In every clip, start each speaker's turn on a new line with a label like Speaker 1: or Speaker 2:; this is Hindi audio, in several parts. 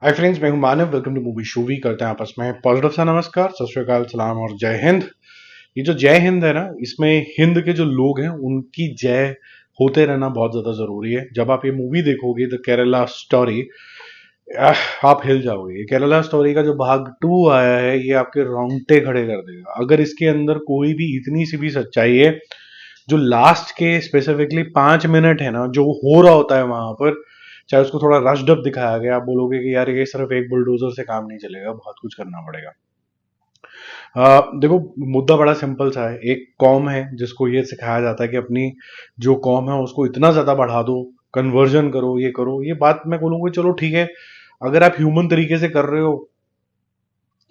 Speaker 1: हाय फ्रेंड्स, मैं हूं मानव। वेलकम टू मूवी शूवी। करते हैं आपस में पॉजिटिव सा नमस्कार, सत श्री अकाल, सलाम और जय हिंद। ये जो जय हिंद है ना, इसमें हिंद के जो लोग हैं उनकी जय होते रहना बहुत ज्यादा जरूरी है। जब आप ये मूवी देखोगे द केरला स्टोरी, आप हिल जाओगे। ये केरला स्टोरी का जो भाग 2 आया है, ये आपके रोंगटे खड़े कर देगा। अगर इसके अंदर कोई भी इतनी सी भी सच्चाई है, जो लास्ट के स्पेसिफिकली 5 मिनट है ना, जो हो रहा होता है वहां पर, चाहे उसको थोड़ा रश्ड अप दिखाया गया, आप बोलोगे कि यार ये सिर्फ एक बुलडोजर से काम नहीं चलेगा, बहुत कुछ करना पड़ेगा। देखो, मुद्दा बड़ा सिंपल सा है। एक कौम है जिसको ये सिखाया जाता है कि अपनी जो कौम है उसको इतना ज्यादा बढ़ा दो, कन्वर्जन करो, ये करो। ये बात मैं बोलूंगा चलो ठीक है, अगर आप ह्यूमन तरीके से कर रहे हो,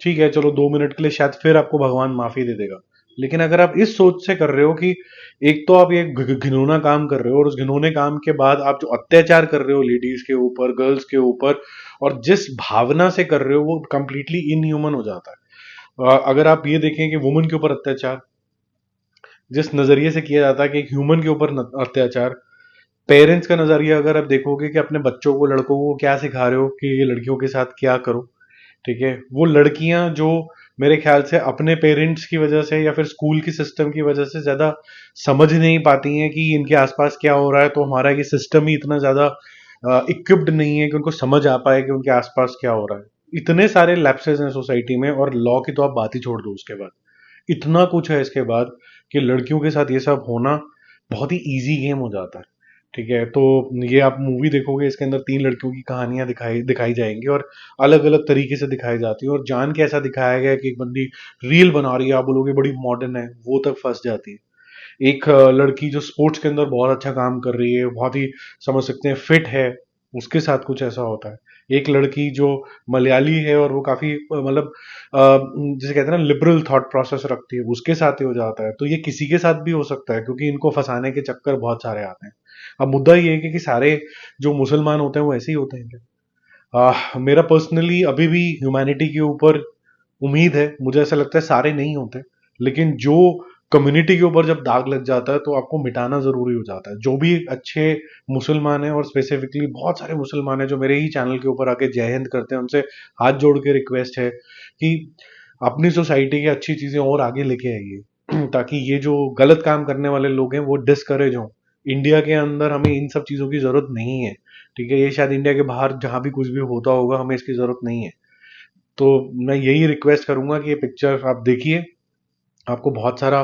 Speaker 1: ठीक है, चलो 2 मिनट के लिए शायद फिर आपको भगवान माफी दे देगा। लेकिन अगर आप इस सोच से कर रहे हो कि एक तो आप ये घिनौना काम कर रहे हो, और उस घिनौने काम के बाद आप जो अत्याचार कर रहे हो लेडीज के ऊपर, गर्ल्स के ऊपर, और जिस भावना से कर रहे हो वो कंप्लीटली इनह्यूमन हो जाता है। अगर आप ये देखें कि वुमन के ऊपर अत्याचार जिस नजरिए से किया जाता है कि एक ह्यूमन के ऊपर अत्याचार, पेरेंट्स का नजरिया अगर आप देखोगे कि अपने बच्चों को, लड़कों को क्या सिखा रहे हो कि ये लड़कियों के साथ क्या करो, ठीक है। वो लड़कियां जो मेरे ख्याल से अपने पेरेंट्स की वजह से या फिर स्कूल की सिस्टम की वजह से ज्यादा समझ नहीं पाती हैं कि इनके आसपास क्या हो रहा है, तो हमारा ये सिस्टम ही इतना ज्यादा इक्विप्ड नहीं है कि उनको समझ आ पाए कि उनके आसपास क्या हो रहा है। इतने सारे लैप्सेस हैं सोसाइटी में, और लॉ की तो आप बात ही छोड़ दो। उसके बाद इतना कुछ है इसके बाद कि लड़कियों के साथ ये सब होना बहुत ही इजी गेम हो जाता है, ठीक है। तो ये आप मूवी देखोगे, इसके अंदर 3 लड़कियों की कहानियां दिखाई दिखाई जाएंगी, और अलग अलग तरीके से दिखाई जाती है। और जान के ऐसा दिखाया गया है कि एक बंदी रील बना रही है, आप बोलोगे बड़ी मॉडर्न है, वो तक फंस जाती है। एक लड़की जो स्पोर्ट्स के अंदर बहुत अच्छा काम कर रही है, बहुत ही समझ सकते हैं फिट है, उसके साथ कुछ ऐसा होता है। एक लड़की जो मलयाली है और वो काफी मतलब जिसे कहते हैं ना लिबरल थॉट प्रोसेस रखती है, उसके साथ ही हो जाता है। तो ये किसी के साथ भी हो सकता है, क्योंकि इनको फंसाने के चक्कर बहुत सारे आते हैं। अब मुद्दा ये है कि सारे जो मुसलमान होते हैं वो ऐसे ही होते हैं क्या? मेरा पर्सनली अभी भी ह्यूमैनिटी के ऊपर उम्मीद है। मुझे ऐसा लगता है सारे नहीं होते, लेकिन जो कम्युनिटी के ऊपर जब दाग लग जाता है तो आपको मिटाना जरूरी हो जाता है। जो भी अच्छे मुसलमान हैं, और स्पेसिफिकली बहुत सारे मुसलमान हैं जो मेरे ही चैनल के ऊपर आके जय हिंद करते हैं, उनसे हाथ जोड़ के रिक्वेस्ट है कि अपनी सोसाइटी की अच्छी चीजें और आगे लेके आइए ताकि ये जो गलत काम करने वाले लोग हैं वो डिस्करेज हों। इंडिया के अंदर हमें इन सब चीजों की जरूरत नहीं है, ठीक है। ये शायद इंडिया के बाहर जहां भी कुछ भी होता होगा, हमें इसकी जरूरत नहीं है। तो मैं यही रिक्वेस्ट करूंगा कि ये पिक्चर आप देखिए, आपको बहुत सारा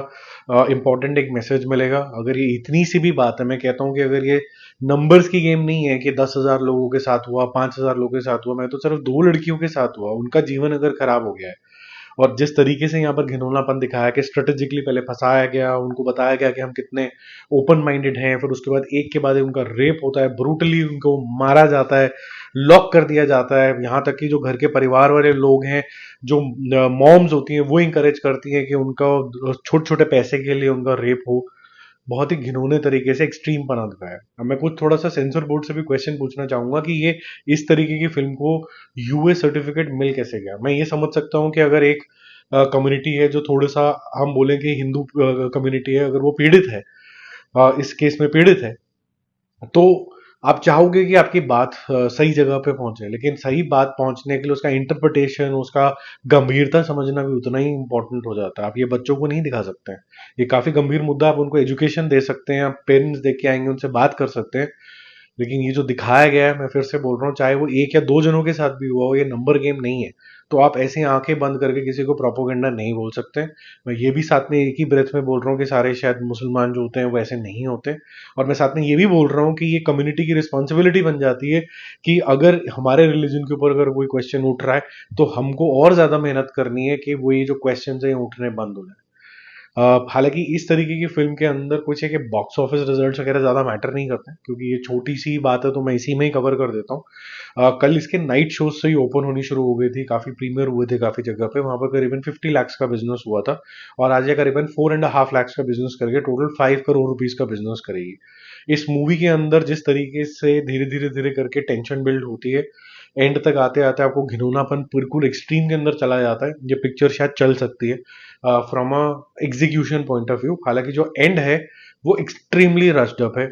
Speaker 1: इंपॉर्टेंट एक मैसेज मिलेगा। अगर ये इतनी सी भी बात है, मैं कहता हूँ कि अगर ये नंबर्स की गेम नहीं है कि 10,000 लोगों के साथ हुआ, 5,000 लोगों के साथ हुआ, मैं तो सिर्फ 2 लड़कियों के साथ हुआ, उनका जीवन अगर खराब हो गया है, और जिस तरीके से यहाँ पर घिनौनापन दिखाया कि स्ट्रेटेजिकली पहले फंसाया गया, उनको बताया गया कि हम कितने ओपन माइंडेड हैं, फिर उसके बाद एक के बाद एक उनका रेप होता है, ब्रूटली उनको मारा जाता है, लॉक कर दिया जाता है। यहाँ तक कि जो घर के परिवार वाले लोग हैं, जो मॉम्स होती हैं, वो इंकरेज करती हैं कि उनका छोटे छोटे पैसे के लिए उनका रेप हो। बहुत ही घिनौने तरीके से एक्सट्रीम पना दिखाया है। अब मैं कुछ थोड़ा सा सेंसर बोर्ड से भी क्वेश्चन पूछना चाहूंगा कि ये इस तरीके की फिल्म को यूए सर्टिफिकेट मिल कैसे गया। मैं ये समझ सकता हूँ कि अगर एक कम्युनिटी है जो थोड़ा सा, हम बोलें कि हिंदू कम्युनिटी है, अगर वो पीड़ित है, इस केस में पीड़ित है, तो आप चाहोगे कि आपकी बात सही जगह पे पहुंचे। लेकिन सही बात पहुंचने के लिए उसका इंटरप्रिटेशन, उसका गंभीरता समझना भी उतना ही इंपॉर्टेंट हो जाता है। आप ये बच्चों को नहीं दिखा सकते हैं, ये काफी गंभीर मुद्दा। आप उनको एजुकेशन दे सकते हैं, आप पेरेंट्स देख के आएंगे, उनसे बात कर सकते हैं। लेकिन ये जो दिखाया गया है, मैं फिर से बोल रहा हूँ, चाहे वो एक या दो जनों के साथ भी हुआ हो, ये नंबर गेम नहीं है। तो आप ऐसी आंखें बंद करके किसी को प्रोपोगंडा नहीं बोल सकते। मैं ये भी साथ में एक ही ब्रेथ में बोल रहा हूँ कि सारे शायद मुसलमान जो होते हैं वो ऐसे नहीं होते। और मैं साथ में ये भी बोल रहा हूँ कि ये कम्युनिटी की रिस्पॉन्सिबिलिटी बन जाती है कि अगर हमारे रिलीजन के ऊपर अगर कोई क्वेश्चन उठ रहा है, तो हमको और ज्यादा मेहनत करनी है कि वो ये जो क्वेश्चन है ये उठने बंद हो जाए। हालांकि इस तरीके की फिल्म के अंदर कुछ है कि बॉक्स ऑफिस रिजल्ट्स वगैरह ज्यादा मैटर नहीं करते हैं, क्योंकि ये छोटी सी बात है, तो मैं इसी में ही कवर कर देता हूँ। कल इसके नाइट शोज से ही ओपन होनी शुरू हो गई थी, काफी प्रीमियर हुए थे काफी जगह पे, वहां पर करीबन 50 लाख का बिजनेस हुआ था। और आज ये करीबन 4.5 लाख का बिजनेस करके टोटल 5 करोड़ रुपीज का बिजनेस करेगी। इस मूवी के अंदर जिस तरीके से धीरे धीरे धीरे करके टेंशन बिल्ड होती है, एंड तक आते आते आपको घिनौनापन बिल्कुल एक्सट्रीम के अंदर चला जाता है। ये पिक्चर शायद चल सकती है from a execution point of view. हालांकि जो एंड है वो एक्सट्रीमली रश्ड अप है,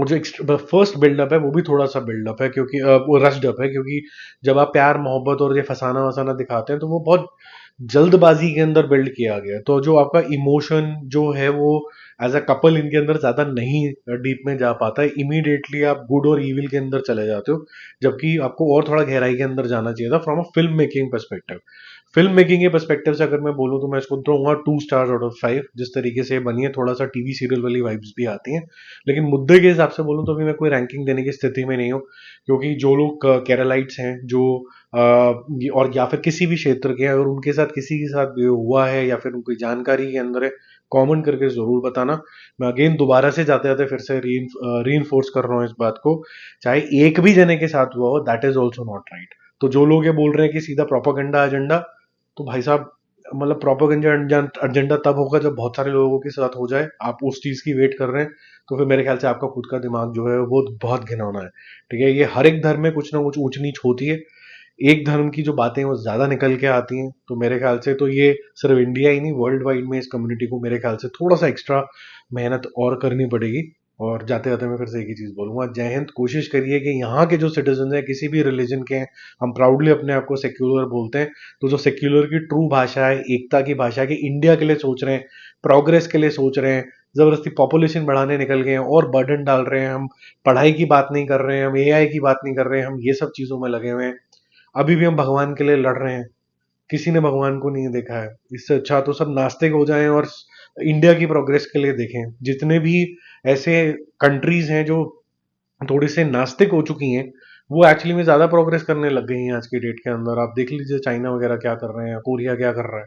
Speaker 1: वो जो फर्स्ट बिल्डअप है वो भी थोड़ा सा बिल्डअप है, क्योंकि वो रश्ड अप है, क्योंकि जब आप प्यार मोहब्बत और ये फसाना वसाना दिखाते हैं तो वो बहुत जल्दबाजी के अंदर बिल्ड किया गया है। तो जो आपका इमोशन जो है वो एज अ कपल इनके अंदर ज्यादा नहीं डीप में जा पाता है, इमीडिएटली आप गुड और इविल के अंदर चले जाते हो, जबकि आपको और थोड़ा गहराई के अंदर जाना चाहिए था from a film making perspective. Film making के पर्सपेक्टिव से अगर मैं बोलूँ तो मैं इसको दूंगा 2 स्टार्स आउट ऑफ 5। जिस तरीके से बनी है, थोड़ा सा टीवी सीरियल वाली वाइब्स भी आती हैं, लेकिन मुद्दे के हिसाब से बोलूँ तो अभी मैं कोई रैंकिंग देने की स्थिति में नहीं हूँ, क्योंकि जो लोग केरलाइट्स हैं जो और या फिर किसी भी क्षेत्र के हैं, अगर उनके साथ किसी के साथ भी हुआ है या फिर उनकी जानकारी के अंदर है, कमेंट करके जरूर बताना। मैं अगेन दोबारा से जाते जाते फिर से री कर रहा हूँ इस बात को, चाहे एक भी जने के साथ हुआ हो, that is also not right. तो जो लोग ये बोल रहे हैं कि सीधा प्रोपागेंडा एजेंडा, तो भाई साहब, मतलब प्रोपेगेंडा एजेंडा तब होगा जब बहुत सारे लोगों के साथ हो जाए। आप उस चीज की वेट कर रहे हैं तो फिर मेरे ख्याल से आपका खुद का दिमाग जो है वो बहुत घिनौना है। ठीक है, ये हर एक धर्म में कुछ ना कुछ ऊंच नीच होती है, एक धर्म की जो बातें हैं वो ज्यादा निकल के आती हैं। तो मेरे ख्याल से तो ये सिर्फ इंडिया ही नहीं, वर्ल्ड वाइड में इस कम्युनिटी को मेरे ख्याल से थोड़ा सा एक्स्ट्रा मेहनत और करनी पड़ेगी। और जाते जाते मैं फिर से एक ही चीज बोलूंगा, जय हिंद। कोशिश करिए कि यहाँ के जो सिटीजन हैं, किसी भी रिलीजन के हैं, हम प्राउडली अपने आप को सेक्युलर बोलते हैं, तो जो सेक्युलर की ट्रू भाषा है, एकता की भाषा है, कि इंडिया के लिए सोच रहे हैं, प्रोग्रेस के लिए सोच रहे हैं, जबरदस्ती पॉपुलेशन बढ़ाने निकल गए हैं और बर्डन डाल रहे हैं, हम पढ़ाई की बात नहीं कर रहे हैं, हम एआई की बात नहीं कर रहे हैं, हम ये सब चीजों में लगे हुए हैं, अभी भी हम भगवान के लिए लड़ रहे हैं, किसी ने भगवान को नहीं देखा है। इससे अच्छा तो सब नास्तिक हो जाएं और इंडिया की प्रोग्रेस के लिए देखें। जितने भी ऐसे कंट्रीज हैं जो थोड़ी से नास्तिक हो चुकी हैं, वो एक्चुअली में ज्यादा प्रोग्रेस करने लग गई हैं आज की डेट के अंदर। आप देख लीजिए चाइना वगैरह क्या कर रहे हैं, कोरिया क्या कर रहा है।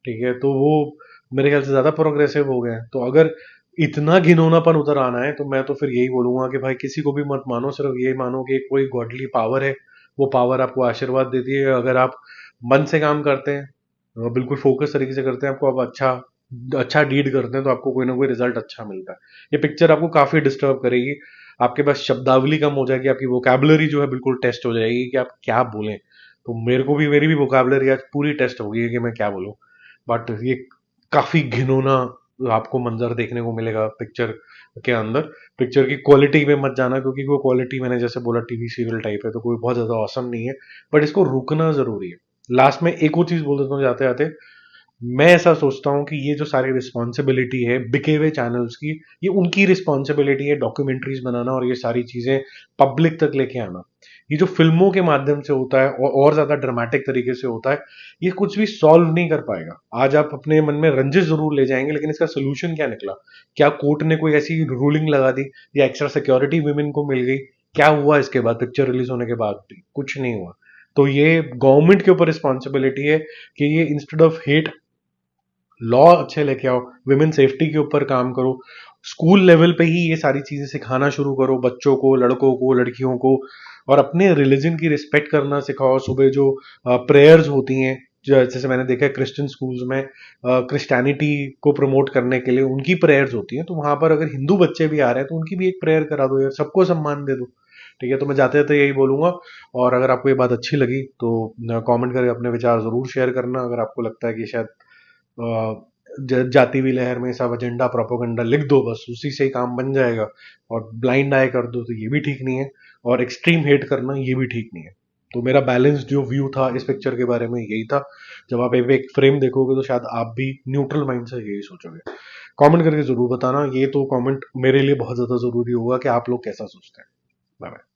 Speaker 1: ठीक है, तो वो मेरे ख्याल से ज्यादा प्रोग्रेसिव हो गए हैं। तो अगर इतना घिनौनापन उतर आना है तो मैं तो फिर यही बोलूंगा कि भाई किसी को भी मत मानो, सिर्फ यही मानो कि कोई गॉडली पावर है, वो पावर आपको आशीर्वाद देती है। अगर आप मन से काम करते हैं, बिल्कुल फोकस तरीके से करते हैं, आपको आप अच्छा अच्छा डीड करते हैं, तो आपको कोई ना कोई रिजल्ट अच्छा मिलता है। ये पिक्चर आपको काफी डिस्टर्ब करेगी, आपके पास शब्दावली कम हो जाएगी, आपकी वोकैबुलरी जो है बिल्कुल टेस्ट हो जाएगी कि आप क्या बोलें। तो मेरी भी वोकैबुलरी आज पूरी टेस्ट हो गई है कि मैं क्या बोलूं। बट ये काफी घिनौना आपको मंजर देखने को मिलेगा पिक्चर के अंदर। पिक्चर की क्वालिटी में मत जाना, क्योंकि वो क्वालिटी मैंने जैसे बोला टीवी सीरियल टाइप है, तो कोई बहुत ज्यादा औसम नहीं है, बट इसको रुकना जरूरी है। लास्ट में एक और चीज बोल देता हूँ जाते जाते, मैं ऐसा सोचता हूँ कि ये जो सारी रिस्पॉन्सिबिलिटी है बिके हुए चैनल्स की, ये उनकी रिस्पॉन्सिबिलिटी है डॉक्यूमेंट्रीज बनाना और ये सारी चीजें पब्लिक तक लेके आना। ये जो फिल्मों के माध्यम से होता है और ज्यादा ड्रामेटिक तरीके से होता है, ये कुछ भी सॉल्व नहीं कर पाएगा। आज आप अपने मन में रंजिश जरूर ले जाएंगे, लेकिन इसका सोल्यूशन क्या निकला? क्या कोर्ट ने कोई ऐसी रूलिंग लगा दी या एक्स्ट्रा सिक्योरिटी वुमेन को मिल गई? क्या हुआ इसके बाद? पिक्चर रिलीज होने के बाद भी कुछ नहीं हुआ। तो ये गवर्नमेंट के ऊपर रिस्पॉन्सिबिलिटी है कि ये इंस्टेड ऑफ हेट लॉ अच्छे लेके आओ, विमेन सेफ्टी के ऊपर काम करो, स्कूल लेवल पे ही ये सारी चीजें सिखाना शुरू करो बच्चों को, लड़कों को, लड़कियों को, और अपने रिलीजन की रिस्पेक्ट करना सिखाओ। सुबह जो प्रेयर्स होती हैं, जैसे मैंने देखा है क्रिश्चियन स्कूल्स में, क्रिश्चियनिटी को प्रमोट करने के लिए उनकी प्रेयर्स होती हैं, तो वहां पर अगर हिंदू बच्चे भी आ रहे हैं तो उनकी भी एक प्रेयर करा दो यार, सबको सम्मान दे दो। ठीक है, तो मैं जाते जाते यही बोलूंगा। और अगर आपको ये बात अच्छी लगी तो कमेंट करके अपने विचार जरूर शेयर करना। अगर आपको लगता है कि शायद जाती हुई लहर में सब एजेंडा प्रोपोगंडा लिख दो, बस उसी से ही काम बन जाएगा, और ब्लाइंड आई कर दो, तो ये भी ठीक नहीं है, और एक्सट्रीम हेट करना ये भी ठीक नहीं है। तो मेरा बैलेंस जो व्यू था इस पिक्चर के बारे में यही था। जब आप एक फ्रेम देखोगे तो शायद आप भी न्यूट्रल माइंड से यही सोचोगे। कमेंट करके जरूर बताना, ये तो कमेंट मेरे लिए बहुत ज्यादा जरूरी होगा कि आप लोग कैसा सोचते हैं। Bye bye.